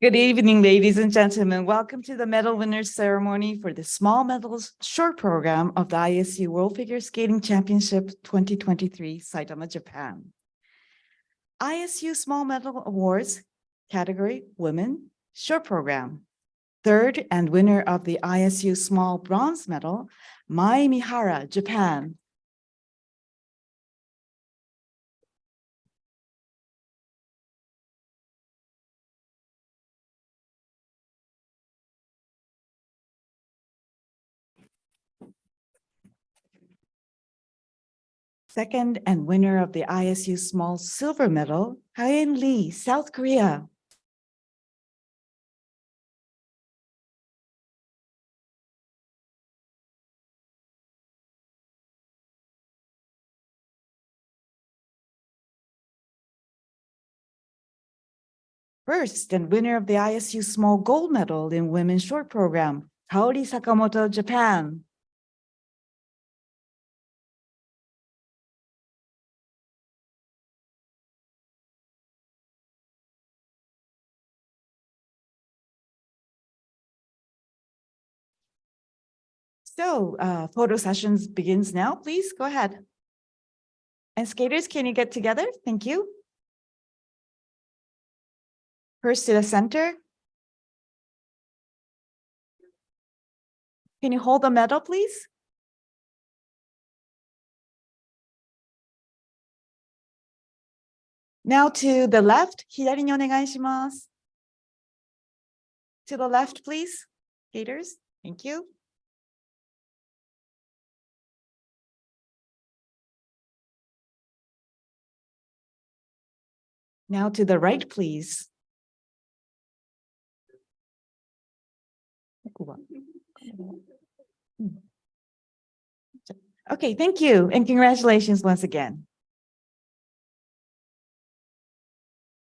Good evening, ladies and gentlemen. Welcome to the medal winners ceremony for the Small Medals Short Program of the ISU World Figure Skating Championship 2023, Saitama, Japan. ISU Small Medal Awards, category Women, Short Program. Third and winner of the ISU Small Bronze Medal, Mai Mihara, Japan. Second and winner of the ISU Small Silver Medal, Haen Lee, South Korea. First and winner of the ISU Small Gold Medal in Women's Short Program, Kaori Sakamoto, Japan. So photo sessions begins now. Please go ahead. And skaters, can you get together? Thank you. First to the center. Can you hold the medal, please? Now to the left. 左にお願いします。To the left, please. Skaters, thank you. Now to the right, please. Okay, thank you. And congratulations once again.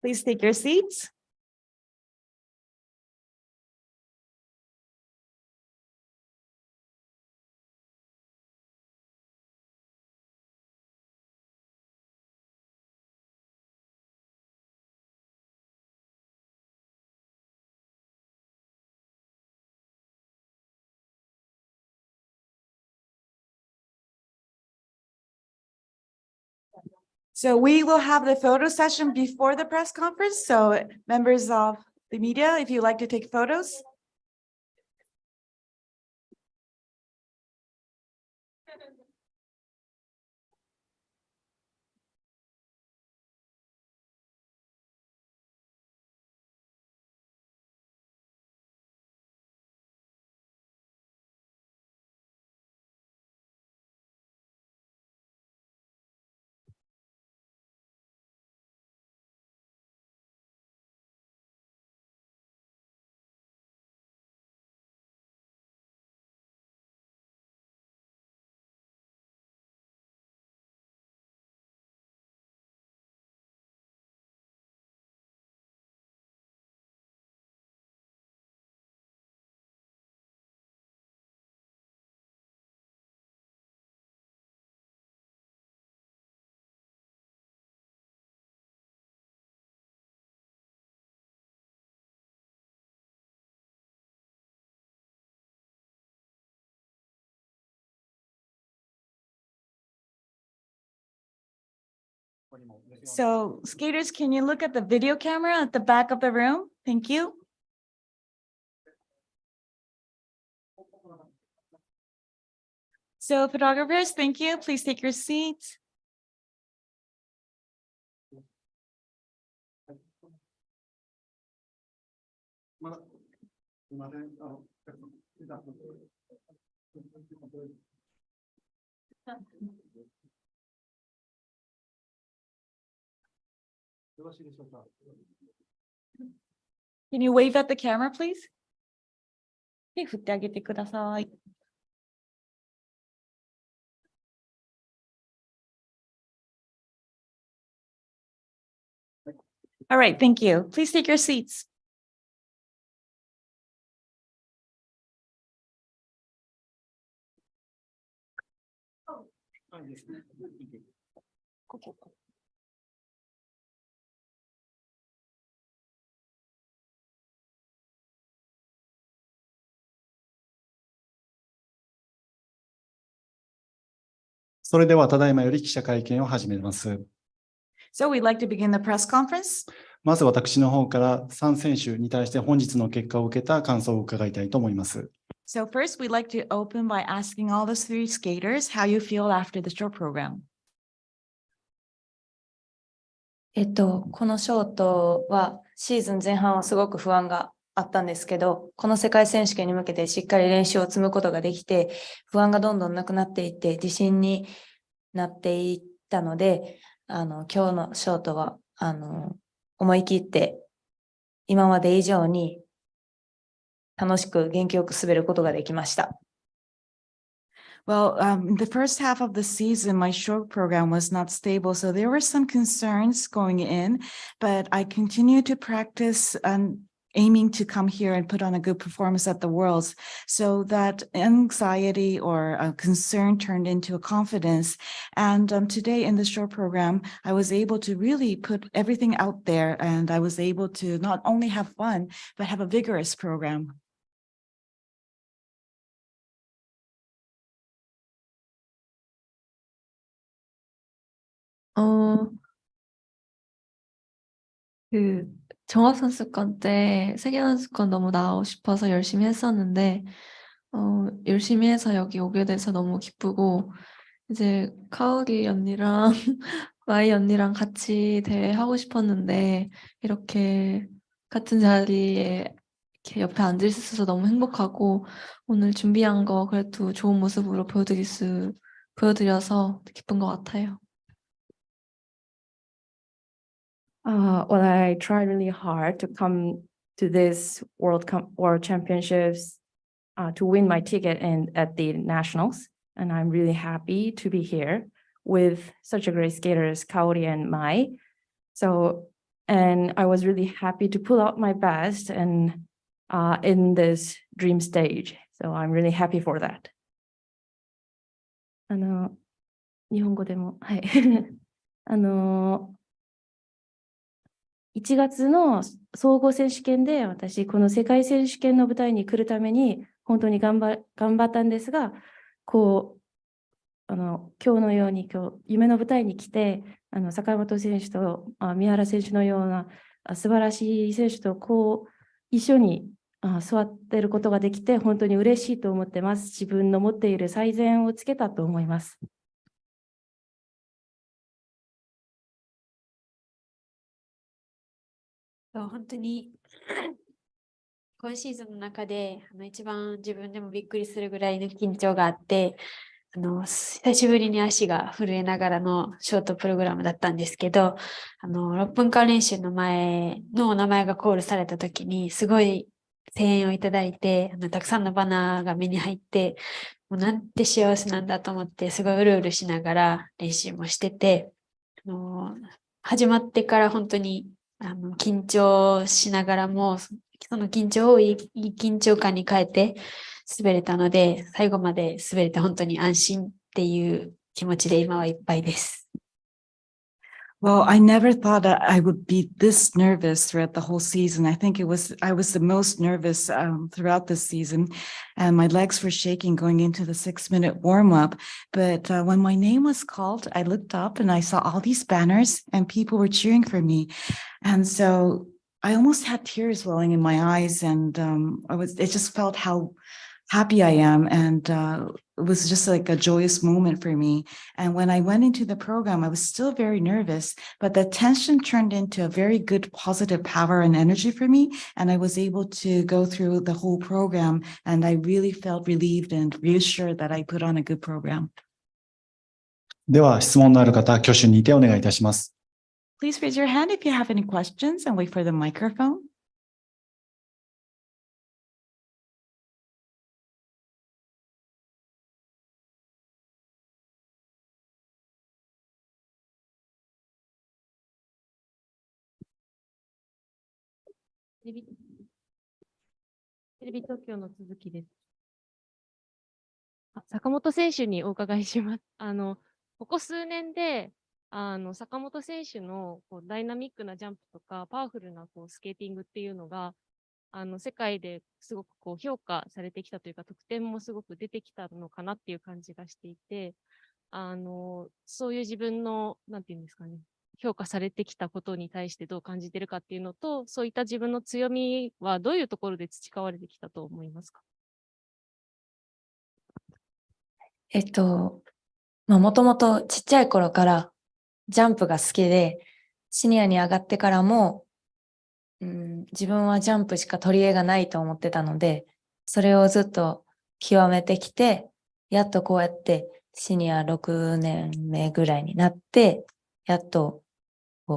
Please take your seats. So we will have the photo session before the press conference. So members of the media, if you'd like to take photos. So skaters, can you look at the video camera at the back of the room? Thank you. So photographers, thank you. Please take your seats. Can you wave at the camera, please? 手振ってあげてください。All right, thank you. Please take your seats. Okay. それではただいまより記者会見を始めます。So we'd like to begin the press conference. まず私の方から3選手に対して本日の結果を受けた感想を伺いたいと思います。So first, we'd like to open by asking all the three skaters how you feel after the short program. このショートはシーズン前半はすごく不安があったんですけど、この世界選手権に向けてしっかり練習を積むことができて、不安がどんどんなくなっていって、自信になっていったので、今日のショートは、思い切って今まで以上に楽しく元気よく滑ることができました。Well, in the first half of the season, my short program was not stable, so there were some concerns going in, but I continued to practice and aiming to come here and put on a good performance at the Worlds. So that anxiety or a concern turned into a confidence. And today in the short program, I was able to really put everything out there, and I was able to not only have fun, but have a vigorous program. 종합선수권 때 세계선수권 너무 나오고 싶어서 열심히 했었는데, 열심히 해서 여기 오게 돼서 너무 기쁘고, 이제 카오리 언니랑 마이 언니랑 같이 대회 하고 싶었는데, 이렇게 같은 자리에 이렇게 옆에 앉을 수 있어서 너무 행복하고, 오늘 준비한 거 그래도 좋은 모습으로 보여드려서 기쁜 것 같아요. Well, I tried really hard to come to this World Championships to win my ticket at the nationals, and I'm really happy to be here with such a great skaters, Kaori and Mai. And I was really happy to pull out my best and in this dream stage. So I'm really happy for that. 日本語でも、はい。1月の総合選手権で私この世界選手権の舞台に来るために本当に頑張ったんですが、今日のように夢の舞台に来て坂本選手と三原選手のような素晴らしい選手と一緒に座っていることができて本当に嬉しいと思ってます。自分の持っている最善をつけたと思います。本当に今シーズンの中で一番自分でもびっくりするぐらいの緊張があって、久しぶりに足が震えながらのショートプログラムだったんですけど、6分間練習の前の名前がコールされた時にすごい声援をいただいて、たくさんのバナーが目に入って、もうなんて幸せなんだと思って、すごいうるうるしながら練習もしてて、始まってから本当に緊張しながらも、その緊張をいい緊張感に変えて滑れたので、最後まで滑れて本当に安心っていう気持ちで今はいっぱいです。Well, I never thought that I would be this nervous throughout the whole season. I think I was the most nervous throughout the season, and my legs were shaking going into the 6-minute warm up. But when my name was called, I looked up and I saw all these banners and people were cheering for me. And so I almost had tears welling in my eyes, and it just felt how happy I am. And it was just like a joyous moment for me. And when I went into the program, I was still very nervous, but the tension turned into a very good positive power and energy for me. And I was able to go through the whole program, and I really felt relieved and reassured that I put on a good program. では質問のある方、挙手にてお願いいたします。Please raise your hand if you have any questions and wait for the microphone. テレビ東京の続きです。坂本選手にお伺いします。ここ数年で、坂本選手のダイナミックなジャンプとか、パワフルなスケーティングっていうのが、世界ですごく評価されてきたというか、得点もすごく出てきたのかなっていう感じがしていて、そういう自分の、なんていうんですかね、評価されてきたことに対してどう感じてるかっていうのと、そういった自分の強みはどういうところで培われてきたと思いますか？もともとちっちゃい頃からジャンプが好きで、シニアに上がってからも、自分はジャンプしか取り柄がないと思ってたので、それをずっと極めてきて、やっとこうやってシニア6年目ぐらいになって、やっと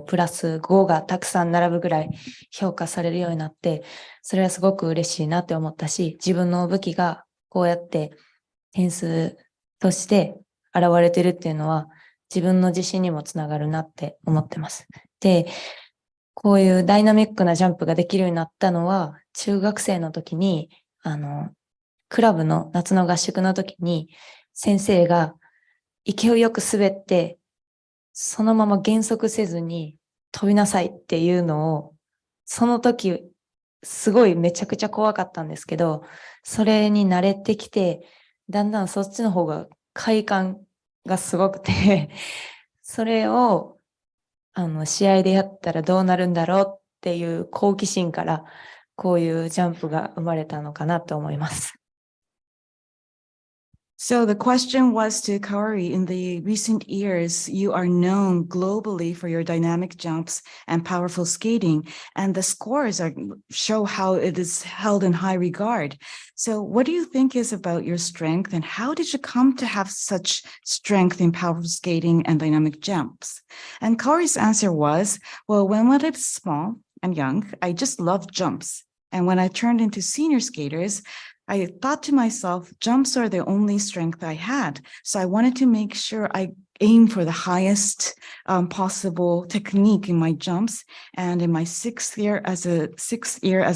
プラス5がたくさん並ぶぐらい評価されるようになって、それはすごく嬉しいなって思ったし、自分の武器がこうやって点数として現れてるっていうのは自分の自信にもつながるなって思ってます。で、こういうダイナミックなジャンプができるようになったのは中学生の時にクラブの夏の合宿の時に先生が勢いよく滑ってそのまま減速せずに飛びなさいっていうのを、その時すごいめちゃくちゃ怖かったんですけど、それに慣れてきて、だんだんそっちの方が快感がすごくてそれを試合でやったらどうなるんだろうっていう好奇心からこういうジャンプが生まれたのかなと思います。So the question was to Kaori, in the recent years, you are known globally for your dynamic jumps and powerful skating, and the scores show how it is held in high regard. So what do you think is about your strength, and how did you come to have such strength in powerful skating and dynamic jumps? And Kaori's answer was, well, when I was small and young, I just loved jumps. And when I turned into senior skaters, I thought to myself, jumps are the only strength I had. So I wanted to make sure I aim for the highest possible technique in my jumps. And in my sixth year as a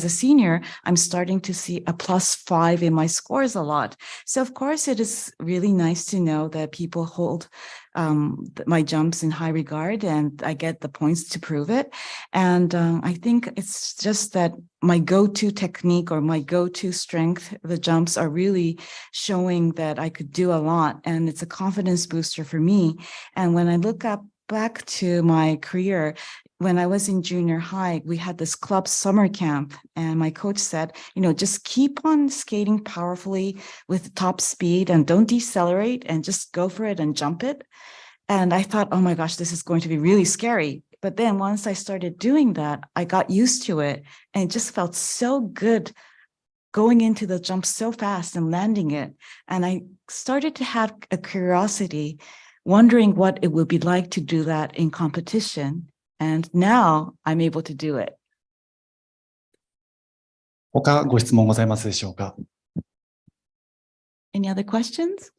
senior, I'm starting to see a +5 in my scores a lot. So of course, it is really nice to know that people hold my jumps in high regard, and I get the points to prove it. And I think it's just that my go-to technique or my go-to strength, the jumps are really showing that I could do a lot, and it's a confidence booster for me. And when I look back to my career, when I was in junior high, we had this club summer camp, and my coach said, just keep on skating powerfully with top speed and don't decelerate and just go for it and jump it. And I thought, oh my gosh, this is going to be really scary. But then once I started doing that, I got used to it, and it just felt so good going into the jump so fast and landing it. And I started to have a curiosity, wondering what it would be like to do that in competition. And now I'm able to do it. 他ご質問ございますでしょうか。 Any other questions?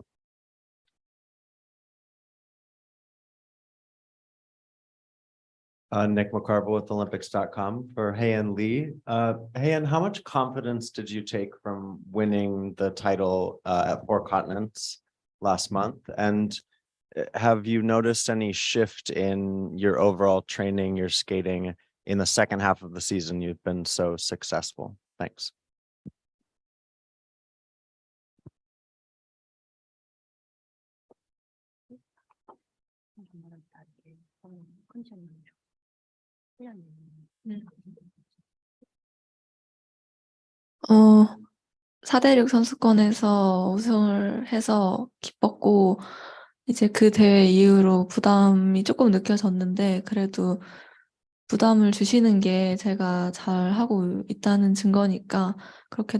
Nick McCarville with Olympics.com for Heian Lee. Heian, how much confidence did you take from winning the title at Four Continents last month? And have you noticed any shift in your overall training, your skating in the second half of the season? You've been so successful. Thanks. 어, 4대6 선수권에서 우승을 해서 기뻤고, 이제 그 대회 이후로 부담이 조금 느껴졌는데, 그래도 부담을 주시는 게 제가 잘 하고 있다는 증거니까, 그렇게,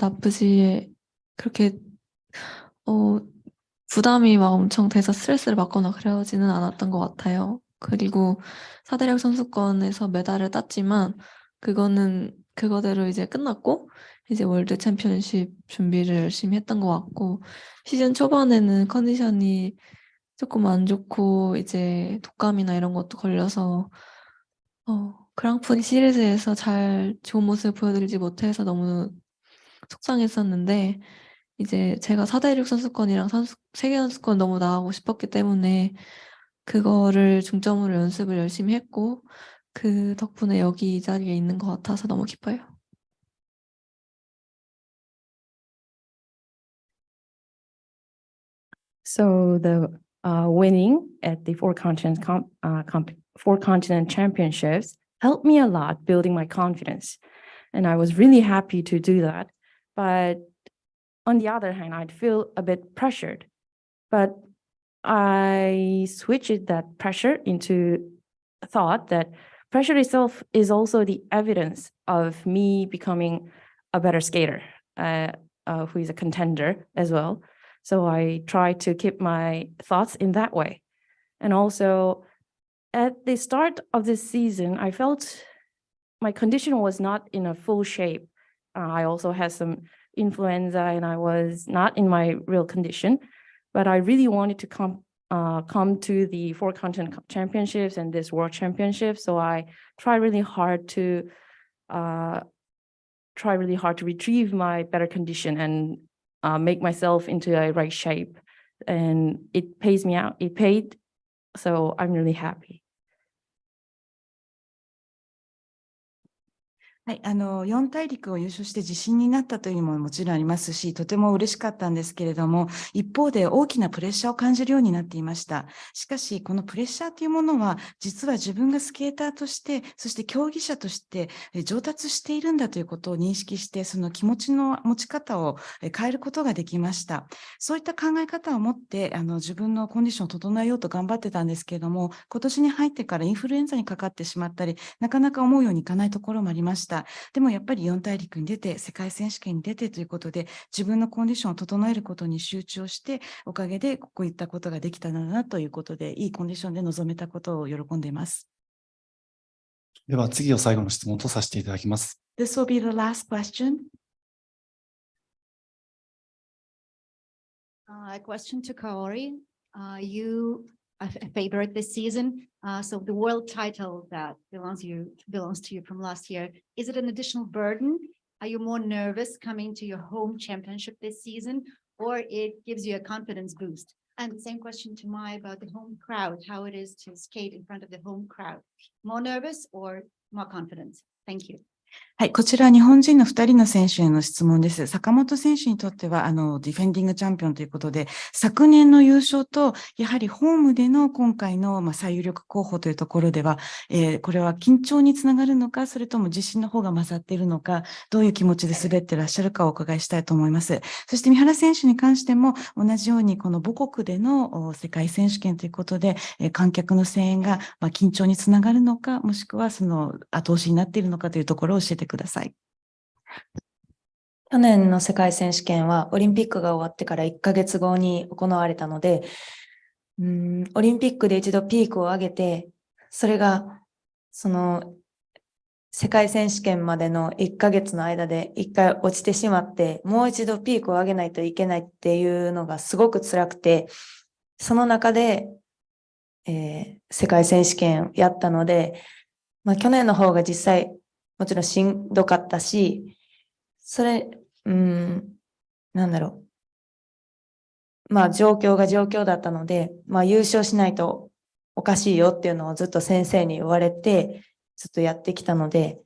부담이 막 엄청 돼서 스트레스를 받거나 그러지는 않았던 것 같아요. 그리고 4대6 선수권에서 메달을 땄지만, 그거는 그거대로 이제 끝났고, 이제 월드 챔피언십 준비를 열심히 했던 것 같고, 시즌 초반에는 컨디션이 조금 안 좋고, 이제 독감이나 이런 것도 걸려서, 그랑프리 시리즈에서 잘 좋은 모습을 보여드리지 못해서 너무 속상했었는데 이제 제가 4대6 선수권이랑 세계 선수권 너무 나가고 싶었기 때문에 그거를 중점으로 연습을 열심히 했고 그 덕분에 여기 이 자리에 있는 것 같아서 너무 기뻐요. So the winning at the Four Continent Championships helped me a lot building my confidence, and I was really happy to do that. But on the other hand, I'd feel a bit pressured, but I switched that pressure into a thought that pressure itself is also the evidence of me becoming a better skater, who is a contender as well. So I try to keep my thoughts in that way. And also, at the start of this season, I felt my condition was not in a full shape. I also had some influenza and I was not in my real condition, but I really wanted to come to the Four Continent Championships and this World Championship. So I try really hard to retrieve my better condition and make myself into a right shape. And it pays me out. It paid. So I'm really happy. はい、四大陸を優勝して自信になったというのももちろんありますし、とても嬉しかったんですけれども、一方で大きなプレッシャーを感じるようになっていました。しかし、このプレッシャーというものは、実は自分がスケーターとして、そして競技者として上達しているんだということを認識して、その気持ちの持ち方を変えることができました。そういった考え方を持って、自分のコンディションを整えようと頑張ってたんですけれども、今年に入ってからインフルエンザにかかってしまったり、なかなか思うようにいかないところもありました。でもやっぱり四大陸に出て、世界選手権に出てということで、自分のコンディションを整えることに集中をして、おかげでこういったことができたのだなということで、いいコンディションで臨めたことを喜んでいます。では次を最後の質問とさせていただきます。This will be the last question. A question to Kaori. You a favorite this season. So the world title that belongs to you from last year. Is it an additional burden? Are you more nervous coming to your home championship this season, or it gives you a confidence boost? And the same question to Mai about the home crowd, how it is to skate in front of the home crowd. More nervous or more confidence? Thank you. はい、こちらは日本人の2人の選手への質問です。坂本選手にとっては、ディフェンディングチャンピオンということで、昨年の優勝と、やはりホームでの今回の、最有力候補というところでは、これは緊張につながるのか、それとも自信の方が勝っているのか、どういう気持ちで滑ってらっしゃるかをお伺いしたいと思います。そして三原選手に関しても、同じようにこの母国での世界選手権ということで、観客の声援が、緊張につながるのか、もしくはその後押しになっているのかというところを教えてください。去年の世界選手権はオリンピックが終わってから1ヶ月後に行われたので、オリンピックで一度ピークを上げて、それがその世界選手権までの1ヶ月の間で1回落ちてしまって、もう一度ピークを上げないといけないっていうのがすごく辛くて、その中で、世界選手権をやったので、去年の方が実際もちろんしんどかったし、それ、なんだろう。状況が状況だったので、優勝しないとおかしいよっていうのをずっと先生に言われて、ずっとやってきたので、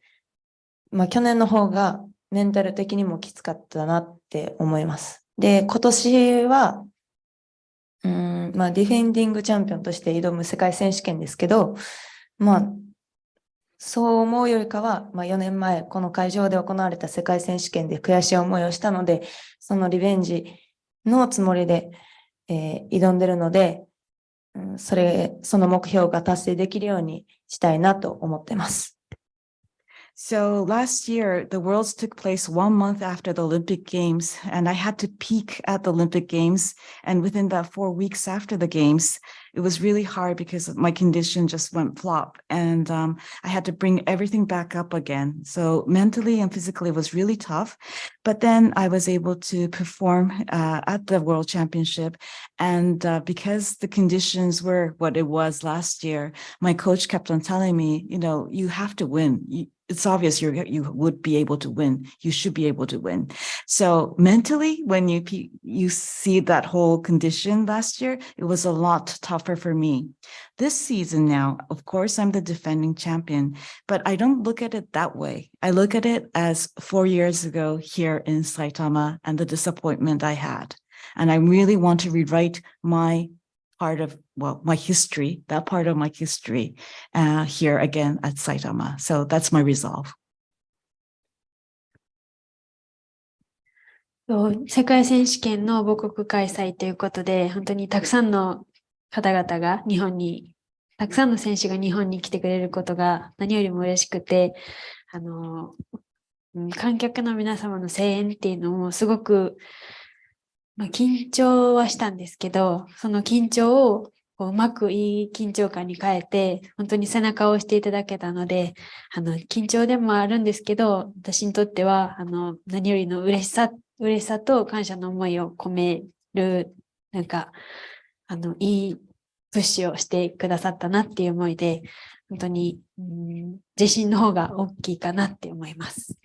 去年の方がメンタル的にもきつかったなって思います。で、今年は、ディフェンディングチャンピオンとして挑む世界選手権ですけど、そう思うよりかは、4年前、この会場で行われた世界選手権で悔しい思いをしたので、そのリベンジのつもりで、挑んでるので、その目標が達成できるようにしたいなと思ってます。So last year, the Worlds took place 1 month after the Olympic Games, and I had to peak at the Olympic Games. And within that 4 weeks after the Games, it was really hard because my condition just went flop, and I had to bring everything back up again. So mentally and physically, it was really tough. But then I was able to perform at the World Championship, and because the conditions were what it was last year, my coach kept on telling me, you have to win. It's obvious you would be able to win. You should be able to win. So mentally, when you see that whole condition last year, it was a lot tougher for me. This season now, of course, I'm the defending champion, but I don't look at it that way. I look at it as 4 years ago here in Saitama and the disappointment I had. And I really want to rewrite my history, that part of my history here again at Saitama. So that's my resolve. 世界選手権の母国開催ということで、本当にたくさんの方々がたくさんの選手が日本に来てくれることが何よりも嬉しくて、観客の皆様の声援っていうのもすごく、緊張はしたんですけど、その緊張をうまくいい緊張感に変えて、本当に背中を押していただけたので、緊張でもあるんですけど、私にとっては、何よりの嬉しさと感謝の思いを込める、いいプッシュをしてくださったなっていう思いで、本当に、自信の方が大きいかなって思います。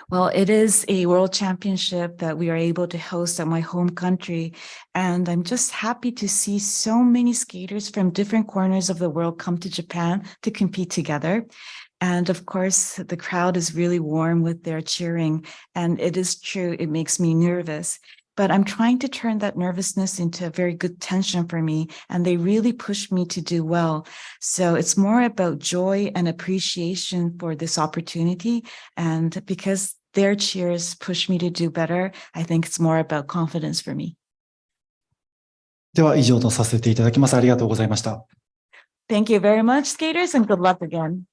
Well, it is a world championship that we are able to host at my home country. And I'm just happy to see so many skaters from different corners of the world come to Japan to compete together. And of course, the crowd is really warm with their cheering. And it is true, it makes me nervous. But I'm trying to turn that nervousness into a very good tension for me, and they really push me to do well. So it's more about joy and appreciation for this opportunity. And because their cheers push me to do better, I think it's more about confidence for me. では以上とさせていただきます。ありがとうございました。Thank you very much, skaters, and good luck again.